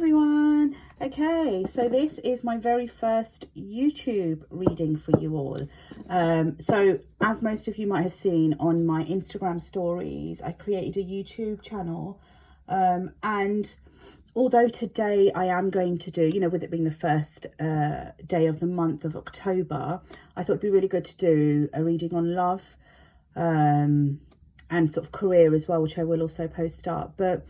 everyone. Okay, so this is my very first YouTube reading for you all. So as most of you might have seen on my Instagram stories, I created a YouTube channel, and although today I am going to do, you know, with it being the first day of the month of October, I thought it'd be really good to do a reading on love and sort of career as well, which I will also post up. But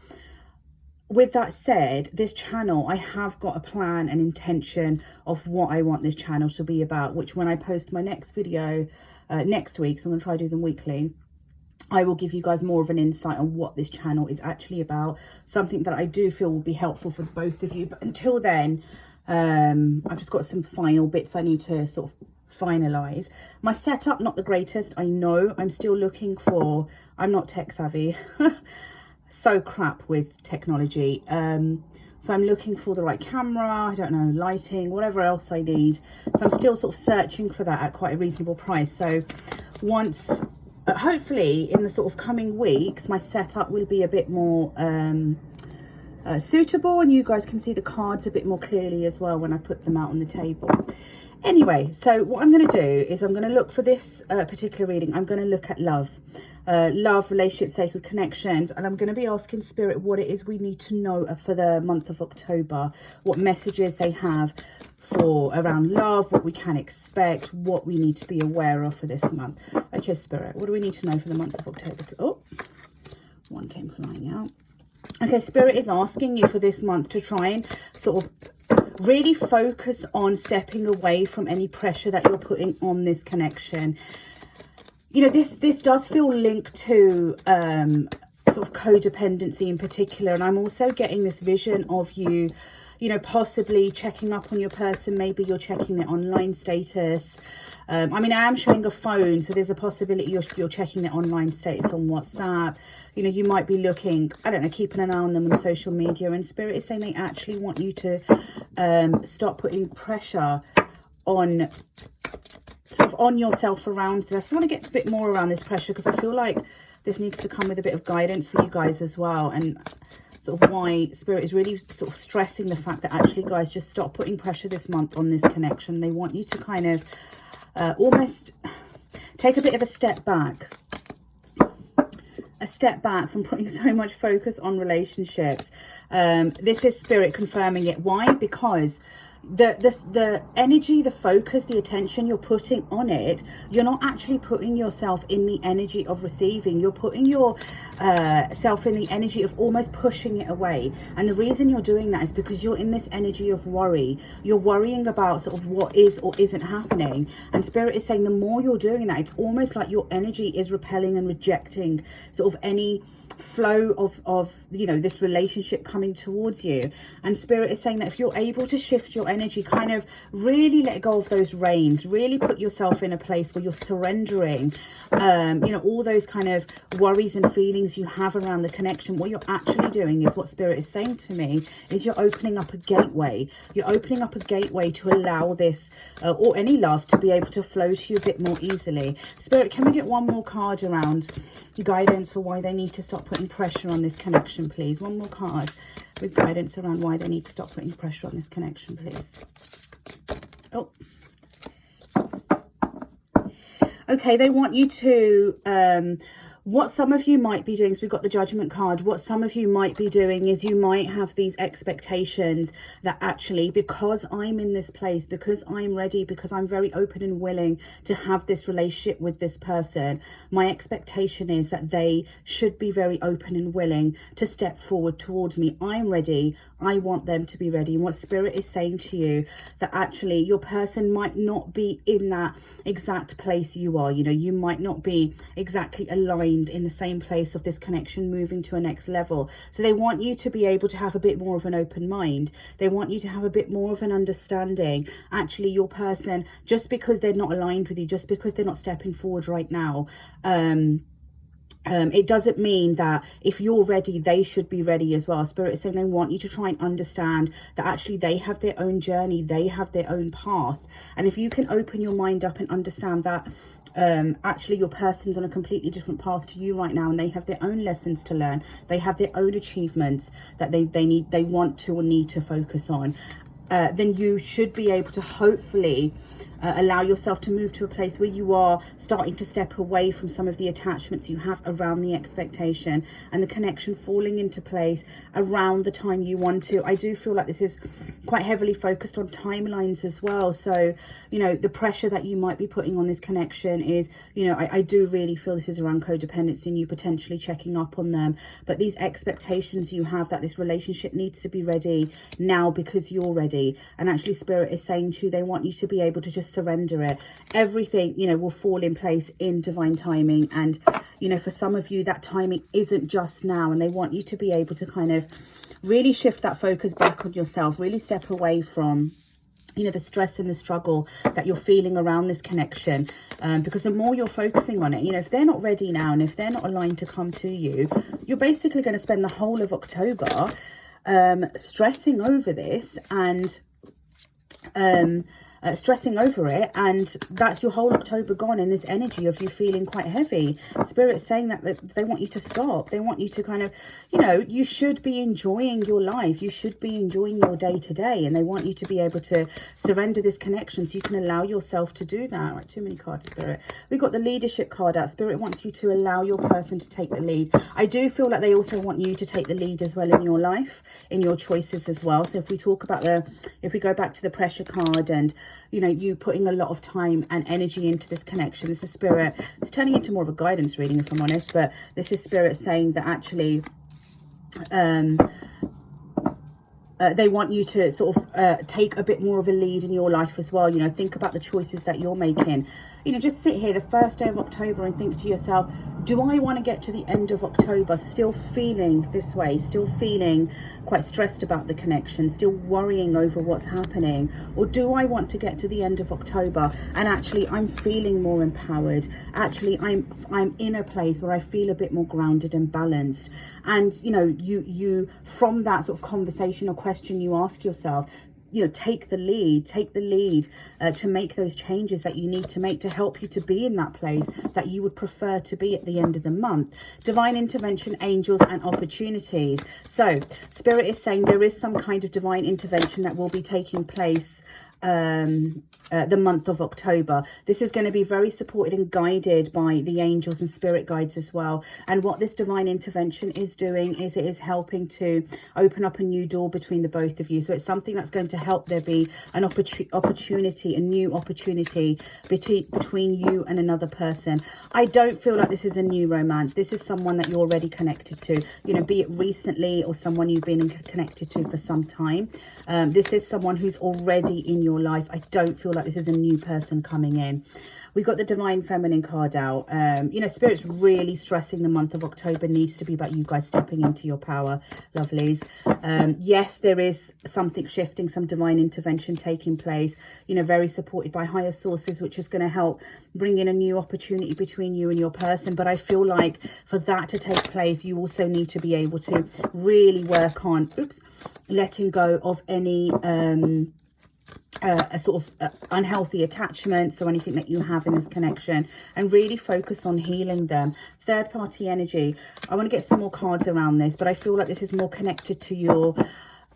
with that said, this channel, I have got a plan and intention of what I want this channel to be about, which when I post my next video next week, so I'm going to try to do them weekly, I will give you guys more of an insight on what this channel is actually about, something that I do feel will be helpful for both of you. But until then, I've just got some final bits I need to sort of finalize. My setup, not the greatest, I know. I'm still looking for, I'm not tech savvy. So crap with technology, so I'm looking for the right camera, I don't know, lighting, whatever else I need. So I'm still sort of searching for that at quite a reasonable price. So once hopefully in the sort of coming weeks, my setup will be a bit more suitable, and you guys can see the cards a bit more clearly as well when I put them out on the table. Anyway, so what I'm going to do is I'm going to look for this particular reading. I'm going to look at love, relationships, sacred connections, and I'm going to be asking Spirit what it is we need to know for the month of October, what messages they have for around love, what we can expect, what we need to be aware of for this month. Okay, Spirit, what do we need to know for the month of October? Oh, one came flying out. Okay, Spirit is asking you for this month to try and sort of really focus on stepping away from any pressure that you're putting on this connection. You know, this does feel linked to sort of codependency in particular, and I'm also getting this vision of you, you know, possibly checking up on your person. Maybe you're checking their online status. I mean, I am showing a phone, so there's a possibility you're checking their online status on WhatsApp. You know, you might be looking, I don't know, keeping an eye on them on social media. And Spirit is saying they actually want you to stop putting pressure on sort of on yourself around this. I just want to get a bit more around this pressure, because I feel like this needs to come with a bit of guidance for you guys as well. And sort of why Spirit is really sort of stressing the fact that actually, guys, just stop putting pressure this month on this connection. They want you to kind of almost take a bit of a step back from putting so much focus on relationships. This is Spirit confirming it. Why? Because the energy, the focus, the attention you're putting on it, you're not actually putting yourself in the energy of receiving. You're putting your self in the energy of almost pushing it away. And the reason you're doing that is because you're in this energy of worry. You're worrying about sort of what is or isn't happening. And Spirit is saying the more you're doing that, it's almost like your energy is repelling and rejecting sort of any flow of you know, this relationship coming towards you. And Spirit is saying that if you're able to shift your energy, kind of really let go of those reins, really put yourself in a place where you're surrendering you know, all those kind of worries and feelings you have around the connection. What you're actually doing is, what Spirit is saying to me, is you're opening up a gateway. You're opening up a gateway to allow this or any love to be able to flow to you a bit more easily. Spirit, can we get one more card around guidance for why they need to stop putting pressure on this connection, please? One more card with guidance around why they need to stop putting pressure on this connection, please. Oh, okay, they want you to what some of you might be doing, so we've got the Judgment card. What some of you might be doing is you might have these expectations that actually, because I'm in this place, because I'm ready, because I'm very open and willing to have this relationship with this person, my expectation is that they should be very open and willing to step forward towards me. I'm ready. I want them to be ready. And what Spirit is saying to you, that actually your person might not be in that exact place you are. You know, you might not be exactly aligned in the same place of this connection moving to a next level. So they want you to be able to have a bit more of an open mind. They want you to have a bit more of an understanding. Actually, your person, just because they're not aligned with you, just because they're not stepping forward right now, it doesn't mean that if you're ready, they should be ready as well. Spirit is saying they want you to try and understand that actually they have their own journey, they have their own path. And if you can open your mind up and understand that actually your person's on a completely different path to you right now, and they have their own lessons to learn. They have their own achievements that they want to or need to focus on. Then you should be able to hopefully allow yourself to move to a place where you are starting to step away from some of the attachments you have around the expectation, and the connection falling into place around the time you want to. I do feel like this is quite heavily focused on timelines as well. So, you know, the pressure that you might be putting on this connection is, you know, I do really feel this is around codependency and you potentially checking up on them. But these expectations you have that this relationship needs to be ready now because you're ready. And actually Spirit is saying to you, they want you to be able to just surrender it. Everything, you know, will fall in place in divine timing. And, you know, for some of you, that timing isn't just now, and they want you to be able to kind of really shift that focus back on yourself, really step away from, you know, the stress and the struggle that you're feeling around this connection, because the more you're focusing on it, you know, if they're not ready now and if they're not aligned to come to you, you're basically going to spend the whole of October stressing over this and stressing over it, and that's your whole October gone in this energy of you feeling quite heavy. Spirit's saying that they want you to stop. They want you to kind of, you know, you should be enjoying your life. You should be enjoying your day to day, and they want you to be able to surrender this connection so you can allow yourself to do that. Right, too many cards, Spirit. We've got the leadership card out. Spirit wants you to allow your person to take the lead. I do feel like they also want you to take the lead as well in your life, in your choices as well. So if we talk about if we go back to the pressure card and, you know, you putting a lot of time and energy into this connection, this is Spirit. It's turning into more of a guidance reading, if I'm honest, but this is Spirit saying that actually they want you to sort of take a bit more of a lead in your life as well. You know, think about the choices that you're making. You know, just sit here the first day of October and think to yourself, do I want to get to the end of October still feeling this way, still feeling quite stressed about the connection, still worrying over what's happening? Or do I want to get to the end of October and actually I'm feeling more empowered? Actually, I'm in a place where I feel a bit more grounded and balanced. And, you know, you from that sort of conversation or question you ask yourself, you know, take the lead to make those changes that you need to make to help you to be in that place that you would prefer to be at the end of the month. Divine intervention, angels and opportunities. So Spirit is saying there is some kind of divine intervention that will be taking place the month of October. This is going to be very supported and guided by the angels and spirit guides as well. And what this divine intervention is doing is it is helping to open up a new door between the both of you. So it's something that's going to help there be an opportunity, a new opportunity between you and another person. I don't feel like this is a new romance. This is someone that you're already connected to, you know, be it recently or someone you've been connected to for some time. This is someone who's already in your life. I don't feel like this is a new person coming in. We got the Divine Feminine card out. You know, Spirit's really stressing the month of October needs to be about you guys stepping into your power, lovelies. Yes, there is something shifting, some divine intervention taking place, you know, very supported by higher sources, which is going to help bring in a new opportunity between you and your person. But I feel like for that to take place, you also need to be able to really work on, letting go of any a sort of unhealthy attachments or anything that you have in this connection, and really focus on healing them. Third party energy. I want to get some more cards around this, but I feel like this is more connected to your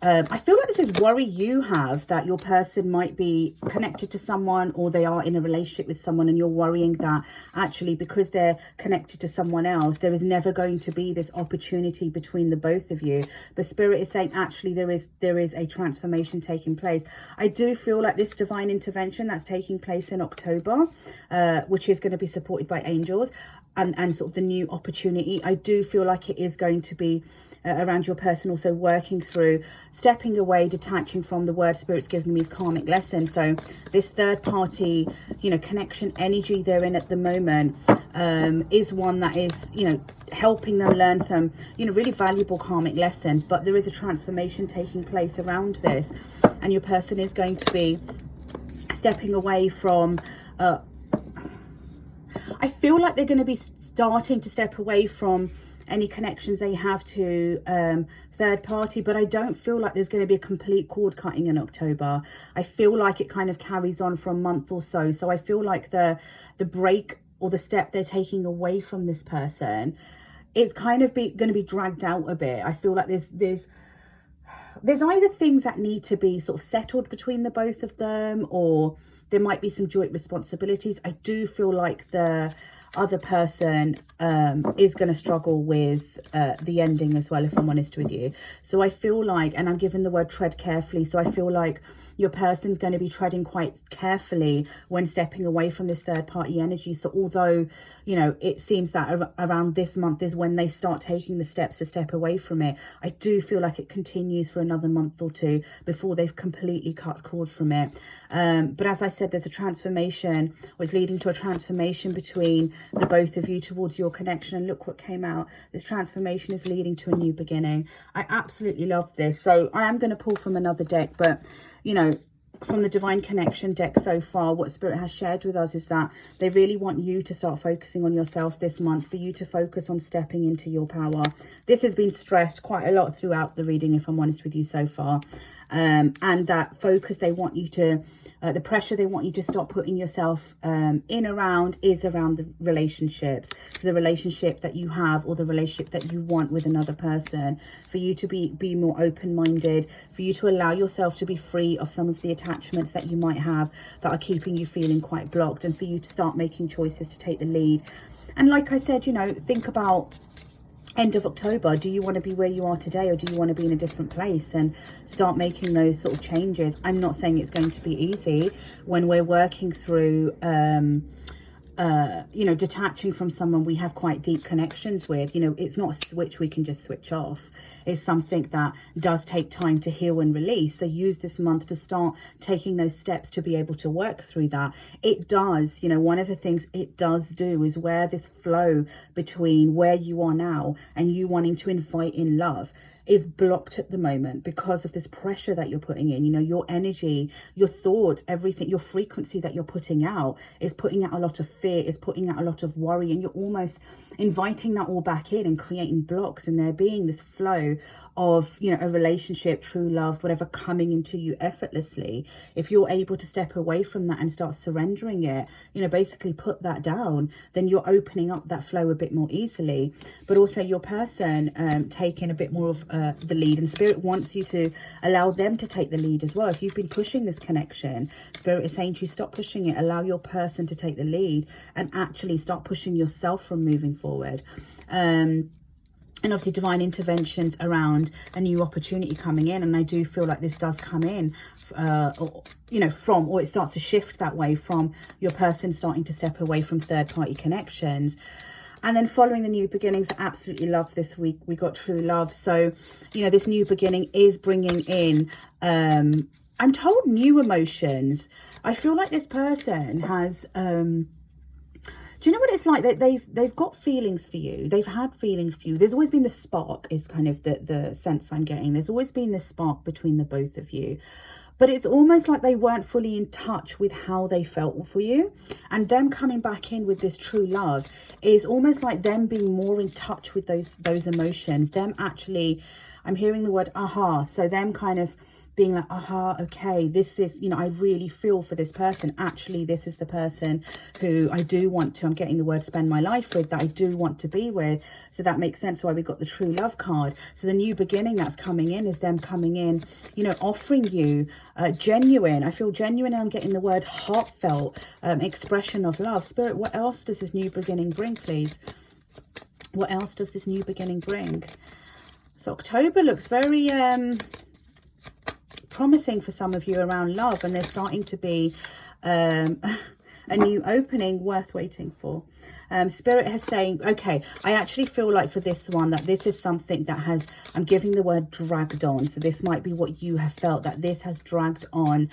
I feel like this is worry you have that your person might be connected to someone, or they are in a relationship with someone, and you're worrying that actually because they're connected to someone else, there is never going to be this opportunity between the both of you. But Spirit is saying actually there is a transformation taking place. I do feel like this divine intervention that's taking place in October, which is going to be supported by angels, and sort of the new opportunity, I do feel like it is going to be around your person also working through stepping away, detaching from the word Spirit's giving me is karmic lesson. So this third party, you know, connection energy they're in at the moment is one that is, you know, helping them learn some, you know, really valuable karmic lessons. But there is a transformation taking place around this, and your person is going to be stepping away from I feel like they're going to be starting to step away from any connections they have to third party, but I don't feel like there's going to be a complete cord cutting in October. I feel like it kind of carries on for a month or so. So I feel like the break or the step they're taking away from this person, it's kind of going to be dragged out a bit. I feel like there's either things that need to be sort of settled between the both of them, or there might be some joint responsibilities. I do feel like the other person is going to struggle with the ending as well, if I'm honest with you. So I feel like, and I'm given the word tread carefully, so I feel like your person's going to be treading quite carefully when stepping away from this third party energy. So although, you know, it seems that around this month is when they start taking the steps to step away from it, I do feel like it continues for another month or two before they've completely cut cord from it. But as I said, there's a transformation, or it's leading to a transformation between the both of you towards your connection. And look what came out. This transformation is leading to a new beginning. I absolutely love this. So I am going to pull from another deck, but you know, from the Divine Connection deck so far, what Spirit has shared with us is that they really want you to start focusing on yourself this month, for you to focus on stepping into your power. This has been stressed quite a lot throughout the reading, if I'm honest with you so far. And that focus they want you to, the pressure they want you to stop putting yourself in around is around the relationships. So the relationship that you have, or the relationship that you want with another person, for you to be more open-minded, for you to allow yourself to be free of some of the attachments that you might have that are keeping you feeling quite blocked, and for you to start making choices to take the lead. And like I said, you know, think about end of October. Do you want to be where you are today, or do you want to be in a different place, and start making those sort of changes? I'm not saying it's going to be easy when we're working through you know, detaching from someone we have quite deep connections with. You know, it's not a switch we can just switch off. It's something that does take time to heal and release. So use this month to start taking those steps to be able to work through that. It does, you know, one of the things it does do is where this flow between where you are now and you wanting to invite in love is blocked at the moment because of this pressure that you're putting in. You know, your energy, your thoughts, everything, your frequency that you're putting out is putting out a lot of fear, is putting out a lot of worry, and you're almost inviting that all back in and creating blocks, and there being this flow of, you know, a relationship, true love, whatever, coming into you effortlessly. If you're able to step away from that and start surrendering it, you know, basically put that down, then you're opening up that flow a bit more easily. But also your person taking a bit more of the lead, and Spirit wants you to allow them to take the lead as well. If you've been pushing this connection, Spirit is saying to you, stop pushing it, allow your person to take the lead, and actually start pushing yourself from moving forward. And obviously divine interventions around a new opportunity coming in. And I do feel like this does come in, or, you know, from, or it starts to shift that way from your person starting to step away from third party connections. And then following the new beginnings, I absolutely love this week. We got true love. So, you know, this new beginning is bringing in, I'm told, new emotions. I feel like this person has, do you know what it's like? That they've got feelings for you. They've had feelings for you. There's always been the spark, is kind of the sense I'm getting. There's always been this spark between the both of you. But it's almost like they weren't fully in touch with how they felt for you. And them coming back in with this true love is almost like them being more in touch with those emotions. Them actually, I'm hearing the word aha. So them kind of being like, aha, okay, this is, you know, I really feel for this person. Actually, this is the person who I do want to, I'm getting the word spend my life with, that I do want to be with. So that makes sense why we got the true love card. So the new beginning that's coming in is them coming in, you know, offering you genuine, I feel genuine, and I'm getting the word heartfelt expression of love. Spirit, what else does this new beginning bring, please? What else does this new beginning bring? So October looks very promising for some of you around love, and there's starting to be a new opening worth waiting for. Spirit is saying, okay, I actually feel like for this one that this is something that has, I'm giving the word dragged on. So this might be what you have felt, that this has dragged on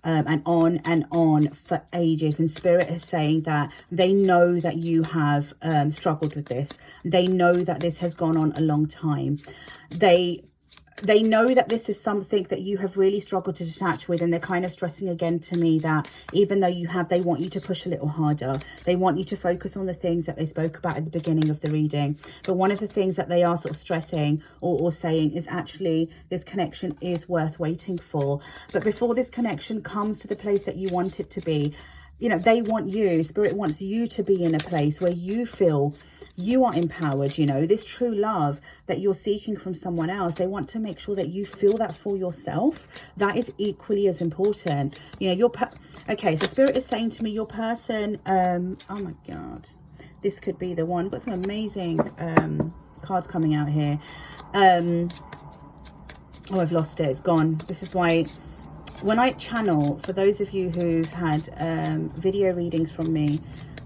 and on for ages. And Spirit is saying that they know that you have struggled with this. They know that this has gone on a long time. They know that this is something that you have really struggled to detach with, and they're kind of stressing again to me that even though you have, they want you to push a little harder. They want you to focus on the things that they spoke about at the beginning of the reading. But one of the things that they are sort of stressing or saying is actually this connection is worth waiting for. But before this connection comes to the place that you want it to be, you know, they want you, Spirit wants you to be in a place where you feel you are empowered. You know, this true love that you're seeking from someone else, they want to make sure that you feel that for yourself. That is equally as important. You know, okay, so Spirit is saying to me, your person, oh my God, this could be the one. Got some amazing cards coming out here. Oh, I've lost it. It's gone. This is why when I channel, for those of you who've had video readings from me,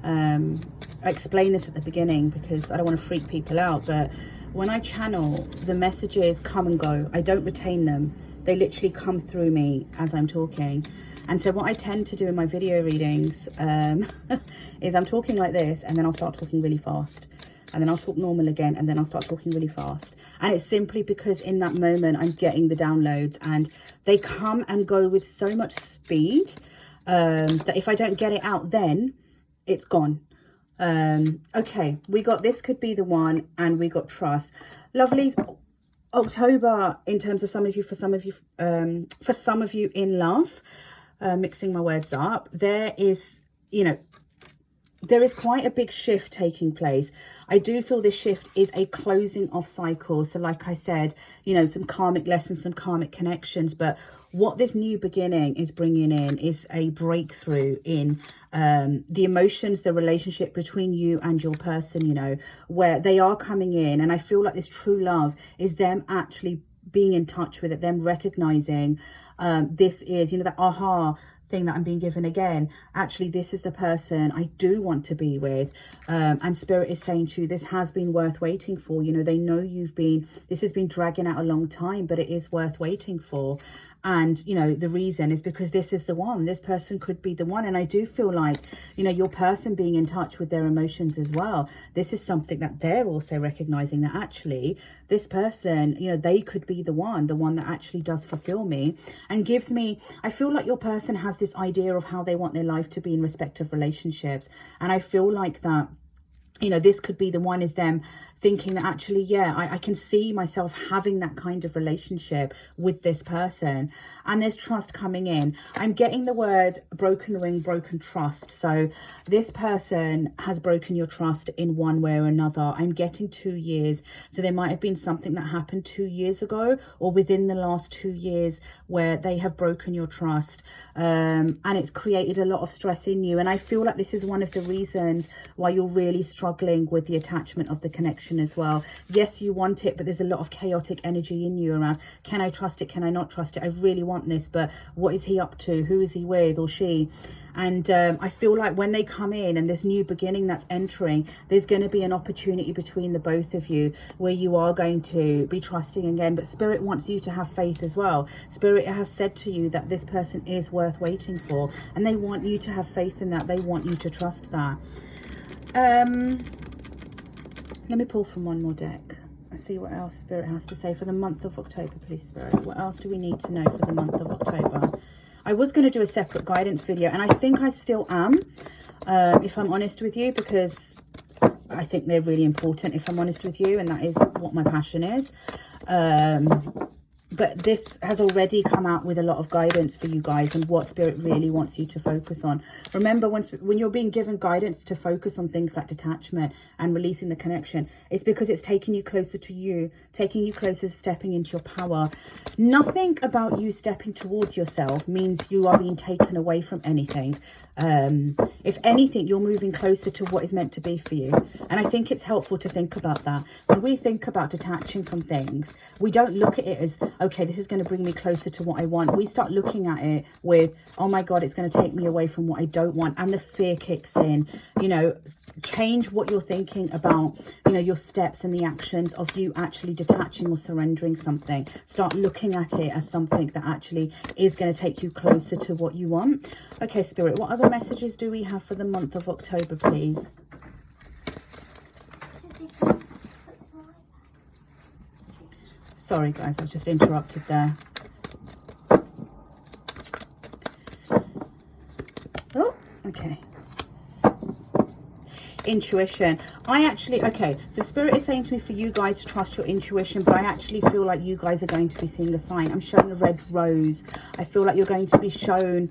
I explain this at the beginning because I don't want to freak people out, but when I channel, the messages come and go. I don't retain them. They literally come through me as I'm talking. And so what I tend to do in my video readings is I'm talking like this, and then I'll start talking really fast. And then I'll talk normal again, and then I'll start talking really fast. And it's simply because in that moment, I'm getting the downloads, and they come and go with so much speed that if I don't get it out then, it's gone. Okay, we got This Could Be the One, and we got Trust. Lovelies, October, in terms of some of you, for some of you in love, mixing my words up, there is, you know, there is quite a big shift taking place. I do feel this shift is a closing of cycles. So like I said, you know, some karmic lessons, some karmic connections. But what this new beginning is bringing in is a breakthrough in the emotions, the relationship between you and your person, you know, where they are coming in. And I feel like this true love is them actually being in touch with it, them recognizing this is, you know, that aha thing that I'm being given again. Actually, this is the person I do want to be with. And Spirit is saying to you, this has been worth waiting for. You know, they know this has been dragging out a long time, but it is worth waiting for. And, you know, the reason is because this is the one. This person could be the one. And I do feel like, you know, your person being in touch with their emotions as well. This is something that they're also recognizing, that actually this person, you know, they could be the one that actually does fulfill me and gives me, I feel like your person has this idea of how they want their life to be in respect of relationships. And I feel like that, you know, this could be the one, is them thinking that actually, yeah, I can see myself having that kind of relationship with this person. And there's trust coming in. I'm getting the word broken ring, broken trust. So this person has broken your trust in one way or another. I'm getting 2 years. So there might have been something that happened 2 years ago or within the last 2 years where they have broken your trust. And it's created a lot of stress in you. And I feel like this is one of the reasons why you're really struggling with the attachment of the connection as well. Yes, you want it, but there's a lot of chaotic energy in you around, can I trust it, can I not trust it, I really want this, but what is he up to, who is he with, or she? And I feel like when they come in and this new beginning that's entering, there's going to be an opportunity between the both of you where you are going to be trusting again. But Spirit wants you to have faith as well. Spirit has said to you that this person is worth waiting for, and they want you to have faith in that. They want you to trust that. Let me pull from one more deck. Let's see what else Spirit has to say for the month of October, please, Spirit. What else do we need to know for the month of October? I was going to do a separate guidance video, and I think I still am, if I'm honest with you, because I think they're really important, if I'm honest with you, and that is what my passion is. But this has already come out with a lot of guidance for you guys and what Spirit really wants you to focus on. Remember, when you're being given guidance to focus on things like detachment and releasing the connection, it's because it's taking you closer to you, taking you closer to stepping into your power. Nothing about you stepping towards yourself means you are being taken away from anything. If anything, you're moving closer to what is meant to be for you. And I think it's helpful to think about that. When we think about detaching from things, we don't look at it as, okay, this is going to bring me closer to what I want. We start looking at it with, oh my God, it's going to take me away from what I don't want. And the fear kicks in. You know, change what you're thinking about, you know, your steps and the actions of you actually detaching or surrendering something. Start looking at it as something that actually is going to take you closer to what you want. Okay, Spirit, what other messages do we have for the month of October, please? Sorry, guys, I was just interrupted there. Oh, okay. Intuition. Okay, so Spirit is saying to me for you guys to trust your intuition, but I actually feel like you guys are going to be seeing a sign. I'm shown a red rose. I feel like you're going to be shown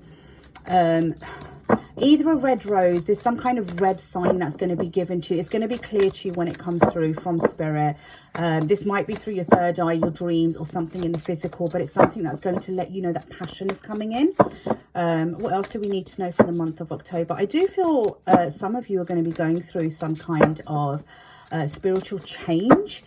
either a red rose, there's some kind of red sign that's going to be given to you. It's going to be clear to you when it comes through from spirit. This might be through your third eye, your dreams, or something in the physical, but it's something that's going to let you know that passion is coming in. What else do we need to know for the month of October? I do feel some of you are going to be going through some kind of spiritual change.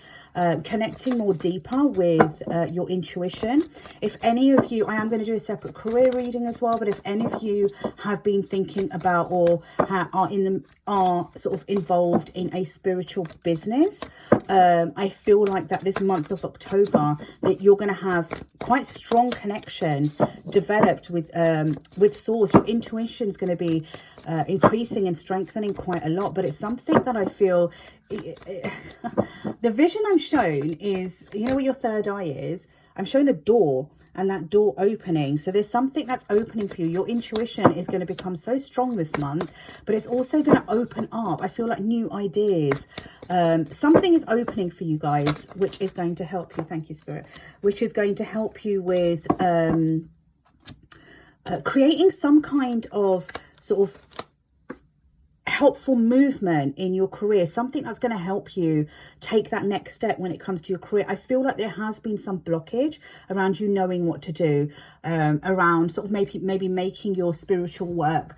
Connecting more deeper with your intuition. If any of you, I am going to do a separate career reading as well, but if any of you have been thinking about or are sort of involved in a spiritual business, I feel like that this month of October that you're going to have quite strong connections developed with source. Your intuition is going to be increasing and strengthening quite a lot, but it's something that I feel the vision I'm shown is, you know where your third eye is? I'm shown a door, and that door opening. So there's something that's opening for you. Your intuition is going to become so strong this month, but it's also going to open up. I feel like new ideas. Something is opening for you guys, which is going to help you. Thank you, Spirit. Which is going to help you with creating some kind of sort of helpful movement in your career, something that's going to help you take that next step when it comes to your career. I feel like there has been some blockage around you knowing what to do, around sort of maybe making your spiritual work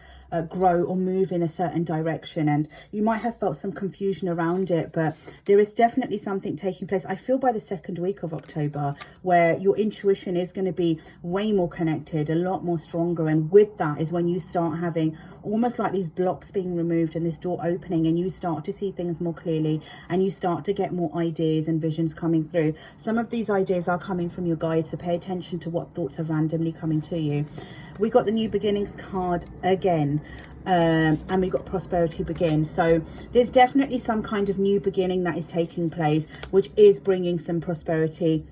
grow or move in a certain direction, and you might have felt some confusion around it, but there is definitely something taking place. I feel by the second week of October where your intuition is going to be way more connected, a lot more stronger, and with that is when you start having almost like these blocks being removed and this door opening, and you start to see things more clearly, and you start to get more ideas and visions coming through. Some of these ideas are coming from your guides, so pay attention to what thoughts are randomly coming to you. We got the New Beginnings card again, and we got Prosperity Begin. So there's definitely some kind of new beginning that is taking place, which is bringing some prosperity,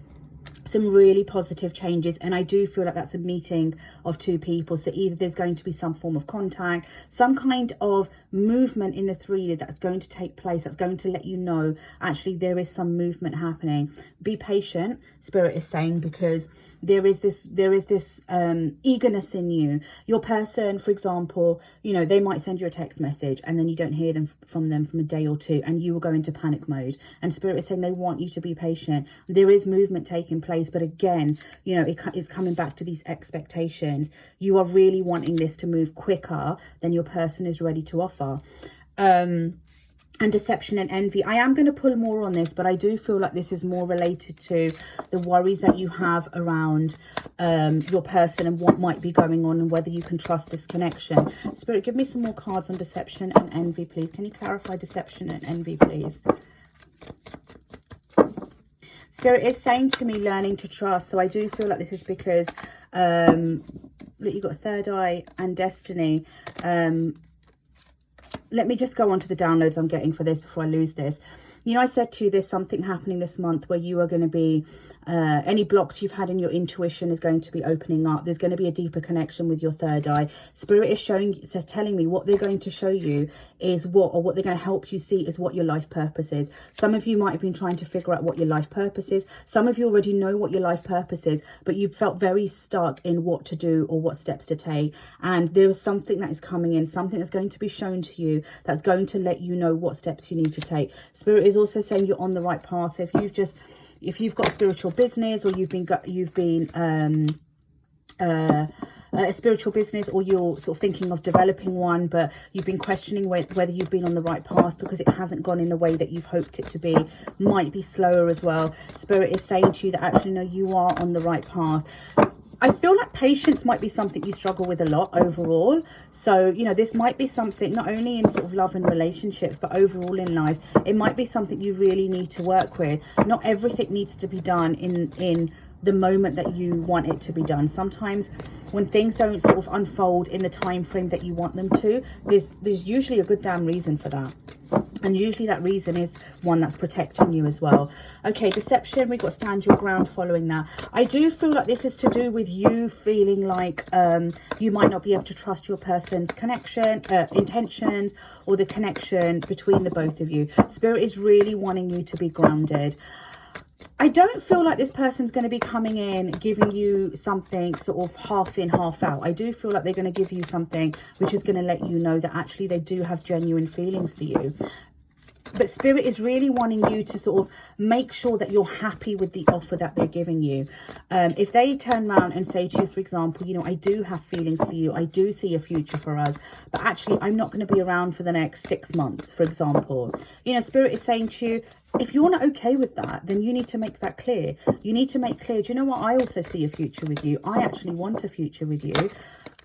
some really positive changes. And I do feel like that's a meeting of two people. So either there's going to be some form of contact, some kind of movement in the 3D that's going to take place, that's going to let you know actually there is some movement happening. Be patient, Spirit is saying, because there is this eagerness in you. Your person, for example, you know, they might send you a text message and then you don't hear from them from a day or two, and you will go into panic mode. And Spirit is saying they want you to be patient. There is movement taking place, but again, you know, it's coming back to these expectations. You are really wanting this to move quicker than your person is ready to offer. And deception and envy. I am going to pull more on this, but I do feel like this is more related to the worries that you have around your person and what might be going on and whether you can trust this connection. Spirit, give me some more cards on deception and envy, please. Can you clarify deception and envy, please? Spirit is saying to me, learning to trust. So I do feel like this is because, look, you've got a third eye and destiny. Let me just go on to the downloads I'm getting for this before I lose this. You know, I said to you, there's something happening this month where you are going to be, any blocks you've had in your intuition is going to be opening up. There's going to be a deeper connection with your third eye. Spirit is telling me what they're going to show you is what they're going to help you see is what your life purpose is. Some of you might have been trying to figure out what your life purpose is. Some of you already know what your life purpose is, but you've felt very stuck in what to do or what steps to take. And there is something that is coming in, something that's going to be shown to you that's going to let you know what steps you need to take. Spirit is also saying you're on the right path. So if you've got spiritual business, or you've been a spiritual business, or you're sort of thinking of developing one, but you've been questioning whether you've been on the right path because it hasn't gone in the way that you've hoped it to be, might be slower as well. Spirit is saying to you that actually no, you are on the right path. I feel like patience might be something you struggle with a lot overall. So, you know, this might be something not only in sort of love and relationships, but overall in life. It might be something you really need to work with. Not everything needs to be done in the moment that you want it to be done. Sometimes when things don't sort of unfold in the time frame that you want them to, there's usually a good damn reason for that. And usually that reason is one that's protecting you as well. Okay, deception, we've got stand your ground following that. I do feel like this is to do with you feeling like you might not be able to trust your person's connection, intentions, or the connection between the both of you. Spirit is really wanting you to be grounded. I don't feel like this person's going to be coming in giving you something sort of half in, half out. I do feel like they're going to give you something which is going to let you know that actually they do have genuine feelings for you. But Spirit is really wanting you to sort of make sure that you're happy with the offer that they're giving you. If they turn around and say to you, for example, you know, I do have feelings for you. I do see a future for us. But actually, I'm not going to be around for the next 6 months, for example. You know, Spirit is saying to you, if you're not okay with that, then you need to make that clear. You need to make clear, do you know what? I also see a future with you. I actually want a future with you.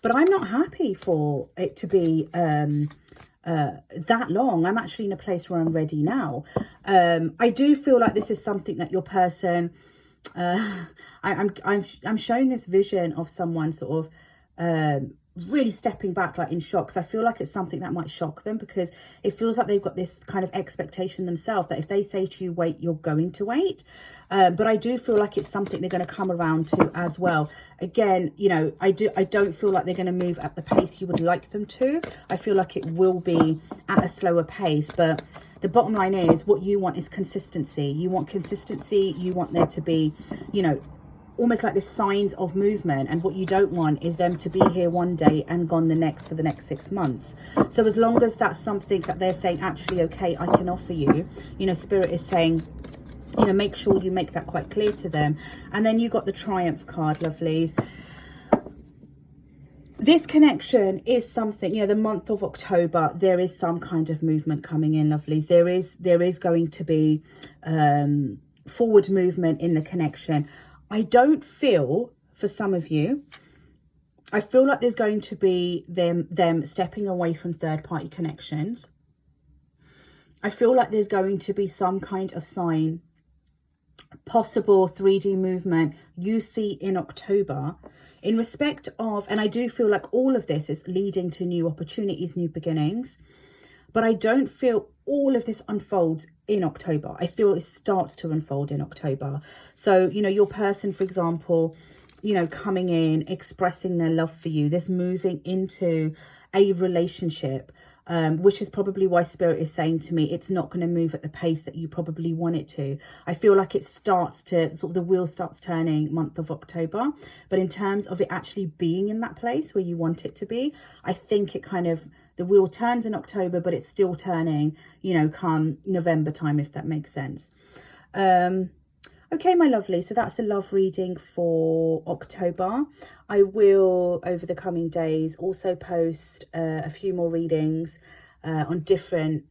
But I'm not happy for it to be that long. I'm actually in a place where I'm ready now. I do feel like this is something that your person, I'm showing this vision of someone sort of really stepping back, like in shock. So I feel like it's something that might shock them, because it feels like they've got this kind of expectation themselves that if they say to you, wait, you're going to wait. But I do feel like it's something they're going to come around to as well. Again, you know, I don't feel like they're going to move at the pace you would like them to. I feel like it will be at a slower pace, but the bottom line is what you want is consistency. You want consistency. You want there to be, you know, almost like this signs of movement, and what you don't want is them to be here one day and gone the next for the next 6 months. So as long as that's something that they're saying, actually, okay, I can offer you, you know, Spirit is saying, you know, make sure you make that quite clear to them. And then you got the Triumph card, lovelies. This connection is something, you know, the month of October, there is some kind of movement coming in, lovelies. There is going to be forward movement in the connection. I don't feel, for some of you, I feel like there's going to be them stepping away from third-party connections. I feel like there's going to be some kind of sign, possible 3D movement you see in October in respect of, and I do feel like all of this is leading to new opportunities, new beginnings. But I don't feel all of this unfolds in October. I feel it starts to unfold in October. So, you know, your person, for example, you know, coming in, expressing their love for you, this moving into a relationship, which is probably why Spirit is saying to me, it's not going to move at the pace that you probably want it to. I feel like it starts to, sort of the wheel starts turning month of October. But in terms of it actually being in that place where you want it to be, I think it kind of, the wheel turns in October, but it's still turning, you know, come November time, if that makes sense. Okay, my lovely, so that's the love reading for October. I will, over the coming days, also post a few more readings on different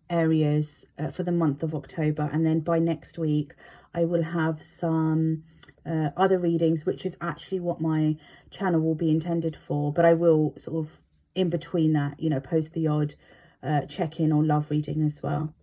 areas for the month of October. And then by next week, I will have some other readings, which is actually what my channel will be intended for. But I will sort of, in between that, you know, post the odd check-in or love reading as well.